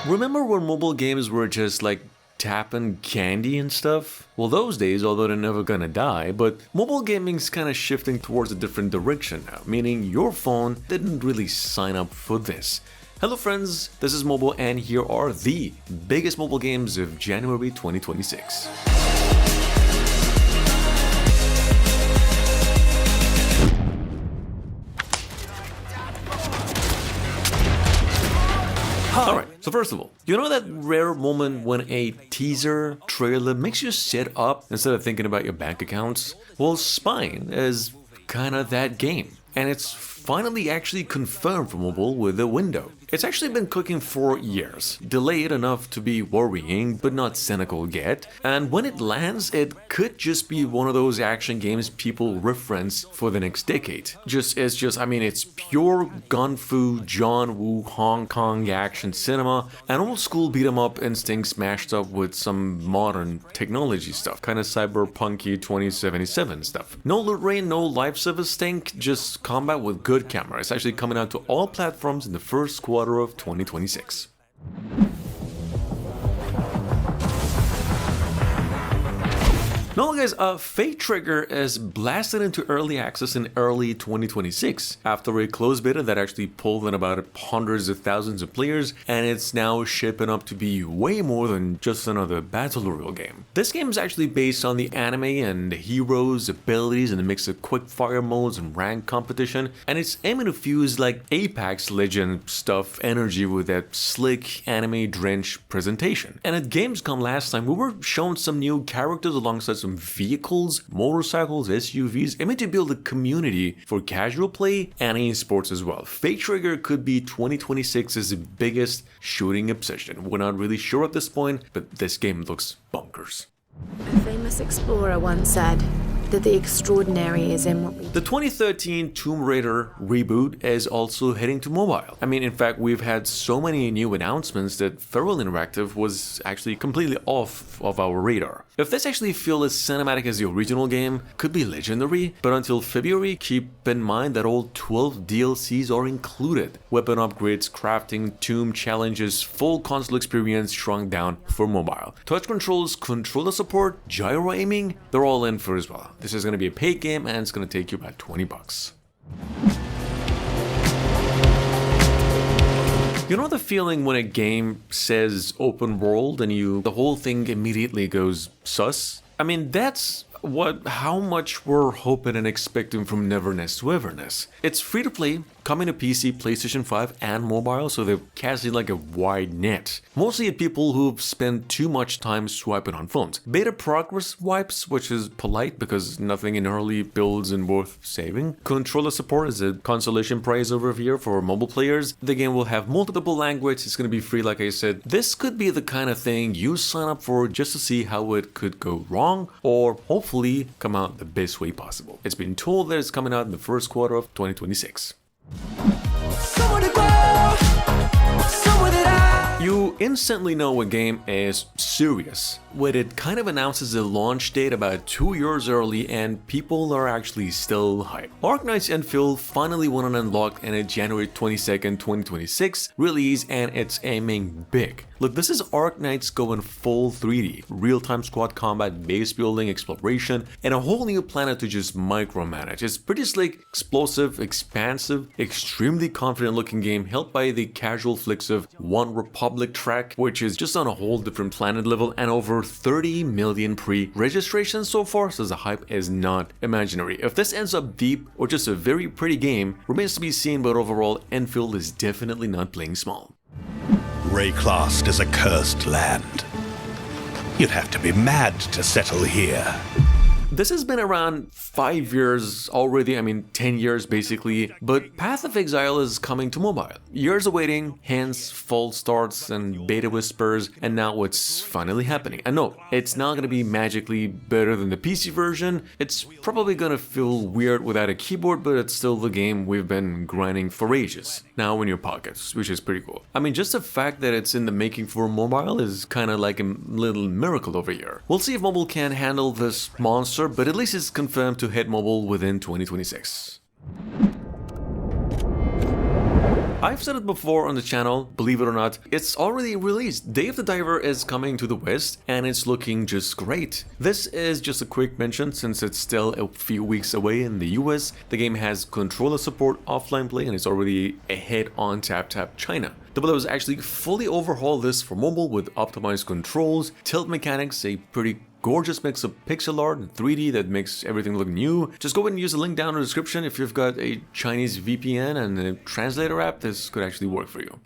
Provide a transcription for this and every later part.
Remember when mobile games were just like tapping candy and stuff? Well, those days, although they're never gonna die, but mobile gaming's kinda shifting towards a different direction now, meaning your phone didn't really sign up for this. Hello friends, this is Mobile and here are the biggest mobile games of January 2026. Alright, so first of all, you know that rare moment when a teaser trailer makes you sit up instead of thinking about your bank accounts? Well, Spine is kinda that game, and it's finally actually confirmed for mobile with a window. It's actually been cooking for years, delayed enough to be worrying but not cynical yet, and when it lands, it could just be one of those action games people reference for the next decade. It's pure gun-fu, John Woo, Hong Kong action cinema, and old school beat-em-up instinct smashed up with some modern technology stuff, kinda cyberpunky 2077 stuff. No loot rain, no life service stink, just combat with good camera. It's actually coming out to all platforms in the first quarter of 2026. Now guys, Fate Trigger is blasted into early access in early 2026 after a closed beta that actually pulled in about hundreds of thousands of players, and it's now shaping up to be way more than just another battle royale game. This game is actually based on the anime and the heroes' abilities in a mix of quick fire modes and rank competition, and it's aiming to fuse like Apex Legend stuff energy with that slick anime drenched presentation. And at Gamescom last time, we were shown some new characters alongside some vehicles, motorcycles, SUVs, aiming to build a community for casual play and esports as well. Fate Trigger could be 2026's biggest shooting obsession. We're not really sure at this point, but this game looks bonkers. A famous explorer once said that the extraordinary is in what we do. The 2013 Tomb Raider reboot is also heading to mobile. In fact, we've had so many new announcements that Feral Interactive was actually completely off of our radar. If this actually feels as cinematic as the original game, could be legendary, but until February, keep in mind that all 12 DLCs are included. Weapon upgrades, crafting, tomb challenges, full console experience shrunk down for mobile. Touch controls, controller support, gyro aiming, they're all in for as well. This is going to be a paid game and it's going to take you about $20. You know the feeling when a game says open world and the whole thing immediately goes sus? That's how much we're hoping and expecting from Everness to Everness. It's free to play, coming to PC, PlayStation 5 and mobile, so they're casting like a wide net. Mostly at people who've spent too much time swiping on phones. Beta progress wipes, which is polite because nothing in early builds is worth saving. Controller support is a consolation prize over here for mobile players. The game will have multiple languages, it's going to be free like I said. This could be the kind of thing you sign up for just to see how it could go wrong, or hopefully come out the best way possible. It's been told that it's coming out in the first quarter of 2026. You instantly know a game is serious when it kind of announces the launch date about 2 years early and people are actually still hyped. Arknight's Endfield finally went on unlocked in a January 22nd, 2026 release, and it's aiming big. Look, this is Arknight's going full 3D, real-time squad combat, base building, exploration, and a whole new planet to just micromanage. It's pretty slick, explosive, expansive, extremely confident looking game helped by the casual flicks of One Republic track, which is just on a whole different planet level, and over 30 million pre-registrations so far, so the hype is not imaginary. If this ends up deep or just a very pretty game, remains to be seen, but overall, Endfield is definitely not playing small. Rayclast is a cursed land. You'd have to be mad to settle here. This has been around 5 years already, 10 years basically, but Path of Exile is coming to mobile. Years of waiting, hence false starts and beta whispers, and now it's finally happening. And no, it's not gonna be magically better than the PC version, it's probably gonna feel weird without a keyboard, but it's still the game we've been grinding for ages. Now in your pockets, which is pretty cool. Just the fact that it's in the making for mobile is kinda like a little miracle over here. We'll see if mobile can handle this monster, but at least it's confirmed to hit mobile within 2026. I've said it before on the channel, believe it or not, it's already released. Day of the Diver is coming to the West, and it's looking just great. This is just a quick mention since it's still a few weeks away in the US. The game has controller support, offline play, and it's already ahead on TapTap China. Developers actually fully overhauled this for mobile with optimized controls, tilt mechanics, a pretty gorgeous mix of pixel art and 3D that makes everything look new. Just go ahead and use the link down in the description. If you've got a Chinese VPN and a translator app, this could actually work for you.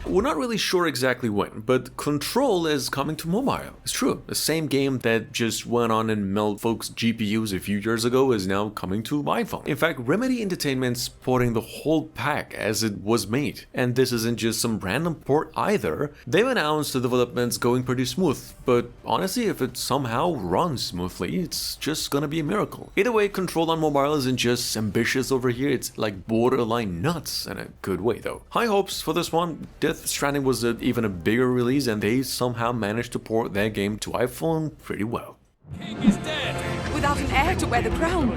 We're not really sure exactly when, but Control is coming to mobile. It's true. The same game that just went on and melted folks' GPUs a few years ago is now coming to iPhone. In fact, Remedy Entertainment's porting the whole pack as it was made. And this isn't just some random port either. They've announced the development's going pretty smooth, but honestly, if it somehow runs smoothly, it's just gonna be a miracle. Either way, Control on mobile isn't just ambitious over here, it's like borderline nuts in a good way though. High hopes for this one. Death Stranding was even a bigger release, and they somehow managed to port their game to iPhone pretty well. King is dead. Without an heir to wear the crown,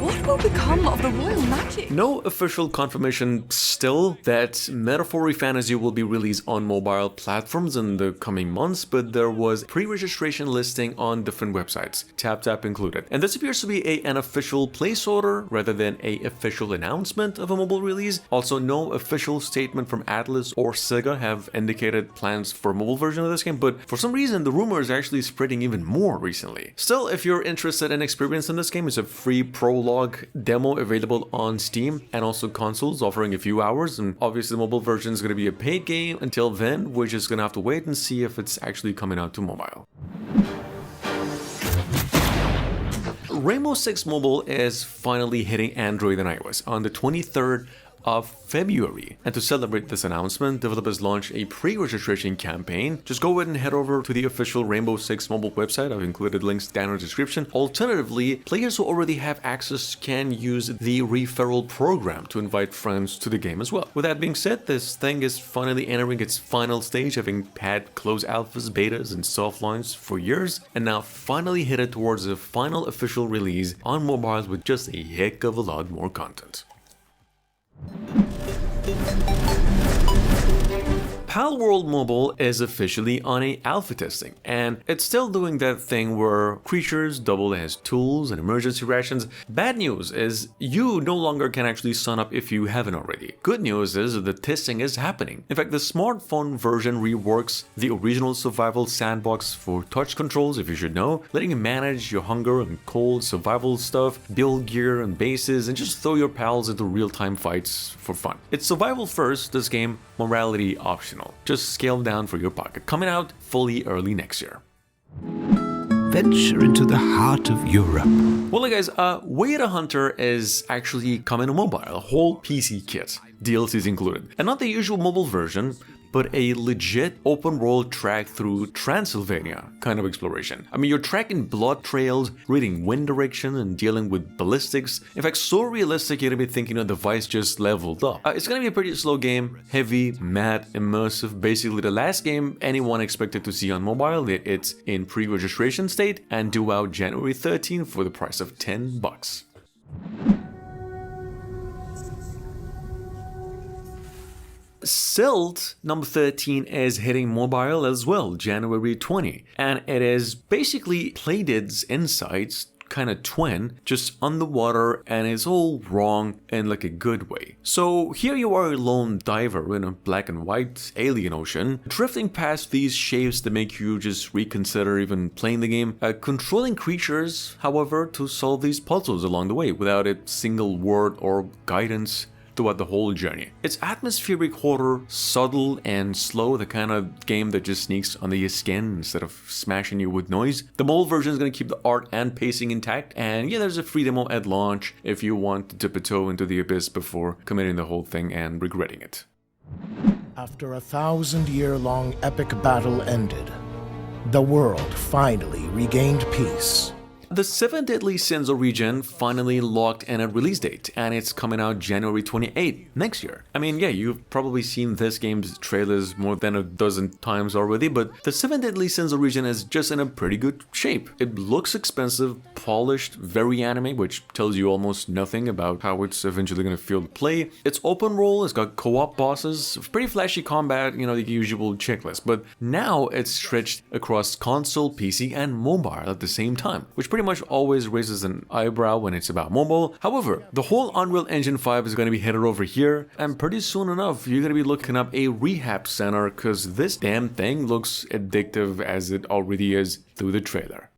what will become of the royal magic? No official confirmation still that Metaphor ReFantazio will be released on mobile platforms in the coming months, but there was pre-registration listing on different websites, TapTap included. And this appears to be an official placeholder rather than an official announcement of a mobile release. Also, no official statement from Atlas or Sega have indicated plans for a mobile version of this game, but for some reason the rumor is actually spreading even more recently. Still, if you're interested in experiencing this game, it's a free prologue demo available on Steam and also consoles, offering a few hours, and obviously the mobile version is going to be a paid game. Until then, we're just going to have to wait and see if it's actually coming out to mobile. Rainbow Six Mobile is finally hitting Android and iOS on the 23rd of February. And to celebrate this announcement, developers launched a pre-registration campaign. Just go ahead and head over to the official Rainbow Six Mobile website. I've included links down in the description. Alternatively, players who already have access can use the referral program to invite friends to the game as well. With that being said, this thing is finally entering its final stage, having had closed alphas, betas, and soft launches for years, and now finally headed towards a final official release on mobiles with just a heck of a lot more content. Palworld Mobile is officially on a alpha testing, and it's still doing that thing where creatures double as tools and emergency rations. Bad news is you no longer can actually sign up if you haven't already. Good news is that the testing is happening. In fact, the smartphone version reworks the original survival sandbox for touch controls, if you should know, letting you manage your hunger and cold survival stuff, build gear and bases, and just throw your pals into real-time fights for fun. It's survival first, this game, morality optional. Just scale down for your pocket. Coming out fully early next year. Venture into the heart of Europe. Well, hey guys, Way the Hunter is actually coming to mobile, a whole PC kit, DLCs included. And not the usual mobile version, but a legit open world track through Transylvania kind of exploration. I mean, you're tracking blood trails, reading wind direction, and dealing with ballistics. In fact, so realistic you're gonna be thinking the device just leveled up. It's gonna be a pretty slow game, heavy, mad, immersive, basically the last game anyone expected to see on mobile. It's in pre-registration state and due out January 13th for the price of $10. Silt number 13 is hitting mobile as well, January 20, and it is basically Playdid's Insights kind of twin, just underwater, and it's all wrong in like a good way. So here you are, a lone diver in a black and white alien ocean, drifting past these shapes that make you just reconsider even playing the game, controlling creatures, however, to solve these puzzles along the way without a single word or guidance throughout the whole journey. It's atmospheric horror, subtle and slow, the kind of game that just sneaks under your skin instead of smashing you with noise. The mobile version is going to keep the art and pacing intact, and yeah, there's a free demo at launch if you want to dip a toe into the abyss before committing the whole thing and regretting it. After a 1,000-year-long epic battle ended, the world finally regained peace. The 7 Deadly Sins origin finally locked in a release date, and it's coming out January 28 next year. I mean, yeah, you've probably seen this game's trailers more than a dozen times already, but the 7 Deadly Sins origin is just in a pretty good shape. It looks expensive, polished, very anime, which tells you almost nothing about how it's eventually going to feel to play. It's open role, it's got co-op bosses, pretty flashy combat, you know, the usual checklist, but now it's stretched across console, PC, and mobile at the same time, which pretty much always raises an eyebrow when it's about mobile. However, the whole Unreal Engine 5 is going to be headed over here, and pretty soon enough, you're going to be looking up a rehab center, because this damn thing looks addictive as it already is through the trailer.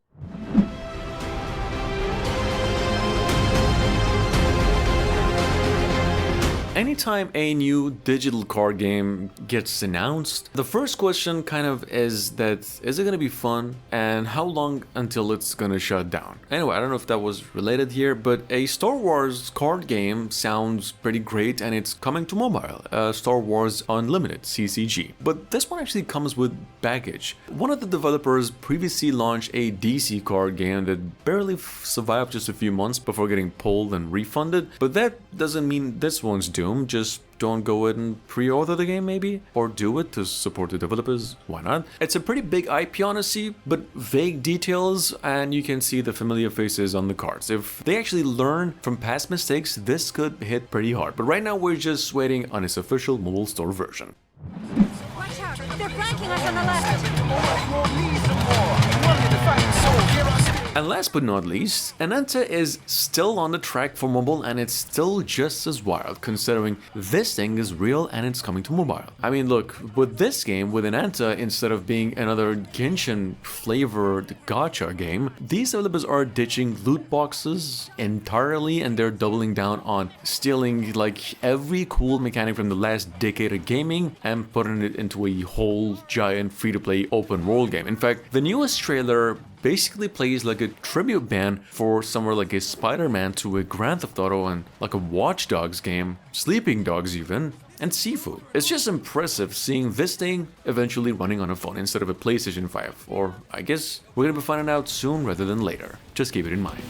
Anytime a new digital card game gets announced, the first question kind of is that, is it going to be fun, and how long until it's going to shut down? Anyway, I don't know if that was related here, but a Star Wars card game sounds pretty great, and it's coming to mobile, Star Wars Unlimited, CCG. But this one actually comes with baggage. One of the developers previously launched a DC card game that barely survived just a few months before getting pulled and refunded, but that doesn't mean this one's doomed. Just don't go ahead and pre-order the game maybe, or do it to support the developers, why not? It's a pretty big IP honestly, but vague details, and you can see the familiar faces on the cards. If they actually learn from past mistakes, this could hit pretty hard, but right now we're just waiting on its official mobile store version. Watch out! They're flanking us on the left! And last but not least, Enanta is still on the track for mobile, and it's still just as wild considering this thing is real and it's coming to mobile. I mean, look, with this game, with Enanta, instead of being another Genshin flavored gacha game, these developers are ditching loot boxes entirely, and they're doubling down on stealing like every cool mechanic from the last decade of gaming and putting it into a whole giant free-to-play open world game. In fact, the newest trailer basically plays like a tribute band for somewhere like a Spider-Man to a Grand Theft Auto and like a Watch Dogs game, Sleeping Dogs even, and Sifu. It's just impressive seeing this thing eventually running on a phone instead of a PlayStation 5, or I guess we're gonna be finding out soon rather than later. Just keep it in mind.